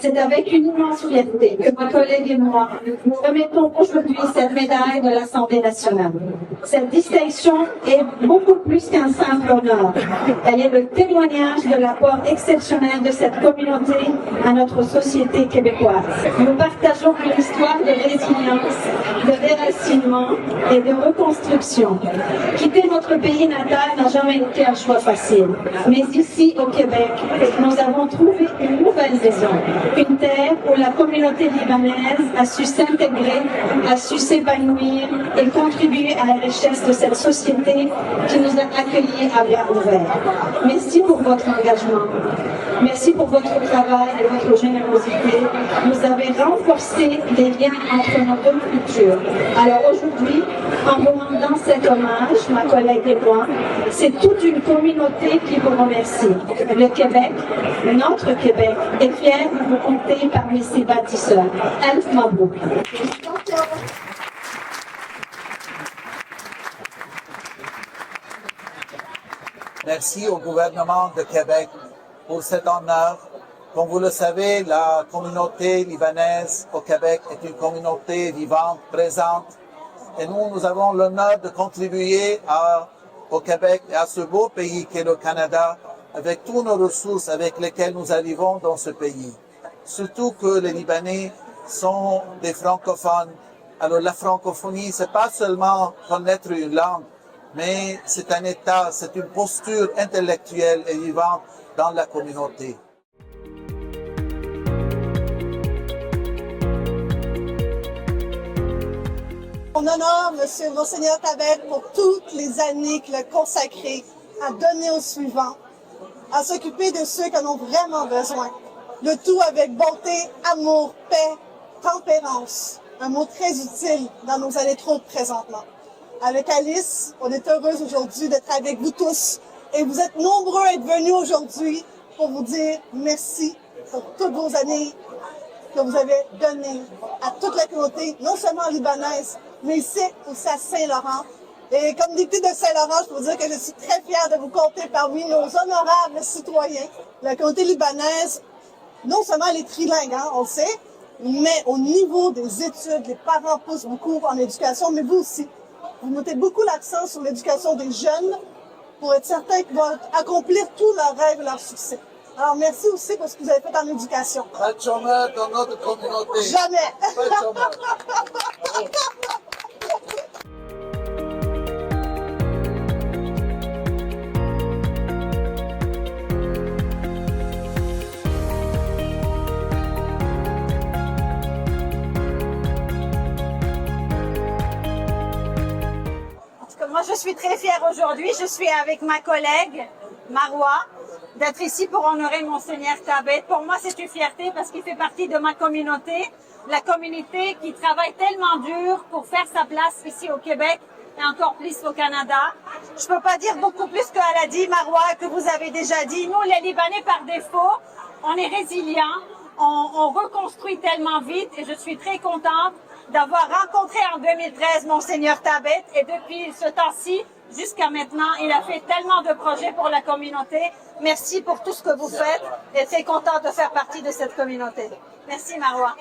C'est avec une immense fierté que ma collègue et moi nous remettons aujourd'hui cette médaille de l'Assemblée nationale. Cette distinction est beaucoup plus qu'un simple honneur. Elle est le témoignage de l'apport exceptionnel de cette communauté à notre société québécoise. Nous partageons une histoire de résilience, de déracinement et de reconstruction. Quitter notre pays natal n'a jamais été un choix facile. Mais ici, au Québec, nous avons trouvé une nouvelle maison. Une terre où la communauté libanaise a su s'intégrer, a su s'épanouir et contribuer à la richesse de cette société qui nous a accueillis à bras ouverts. Merci pour votre engagement. Merci pour votre travail et votre générosité. Vous avez renforcé les liens entre nos deux cultures. Alors aujourd'hui, en vous rendant cet hommage, ma collègue et moi, c'est toute une communauté qui vous remercie. Le Québec, notre Québec, est fier de vous compter parmi ses bâtisseurs. Alf Mabrouk. Merci au gouvernement de Québec pour cet honneur. Comme vous le savez, la communauté libanaise au Québec est une communauté vivante, présente. Et nous avons l'honneur de contribuer au Québec et à ce beau pays qu'est le Canada, avec toutes nos ressources avec lesquelles nous arrivons dans ce pays. Surtout que les Libanais sont des francophones. Alors la francophonie, c'est pas seulement connaître une langue, mais c'est un état, c'est une posture intellectuelle et vivante dans la communauté. On honore Monseigneur Tabet pour toutes les années qu'il a consacrées à donner aux suivants, à s'occuper de ceux qui en ont vraiment besoin. Le tout avec bonté, amour, paix, tempérance. Un mot très utile dans nos années trop présentement. Avec Alice, on est heureuse aujourd'hui d'être avec vous tous et vous êtes nombreux à être venus aujourd'hui pour vous dire merci pour toutes vos années que vous avez données à toute la communauté, non seulement libanaise, mais ici aussi à Saint-Laurent. Et comme députée de Saint-Laurent, je peux vous dire que je suis très fière de vous compter parmi nos honorables citoyens. La communauté libanaise, non seulement elle est trilingue, on le sait, mais au niveau des études, les parents poussent beaucoup en éducation, mais vous aussi. Vous mettez beaucoup l'accent sur l'éducation des jeunes pour être certains qu'ils vont accomplir tous leurs rêves et leurs succès. Alors, merci aussi pour ce que vous avez fait en éducation. Pas de chômeur dans notre communauté. Jamais. Pas de chômeur. Moi, je suis très fière aujourd'hui. Je suis avec ma collègue Marois d'être ici pour honorer Monseigneur Tabet. Pour moi, c'est une fierté parce qu'il fait partie de ma communauté, la communauté qui travaille tellement dur pour faire sa place ici au Québec et encore plus au Canada. Je peux pas dire beaucoup plus qu'elle a dit, Marois, que vous avez déjà dit. Nous, les Libanais, par défaut, on est résilients, on reconstruit tellement vite et je suis très contente d'avoir rencontré en 2013 Monseigneur Tabet et depuis ce temps-ci jusqu'à maintenant, il a fait tellement de projets pour la communauté. Merci pour tout ce que vous faites et très contente de faire partie de cette communauté. Merci Marois.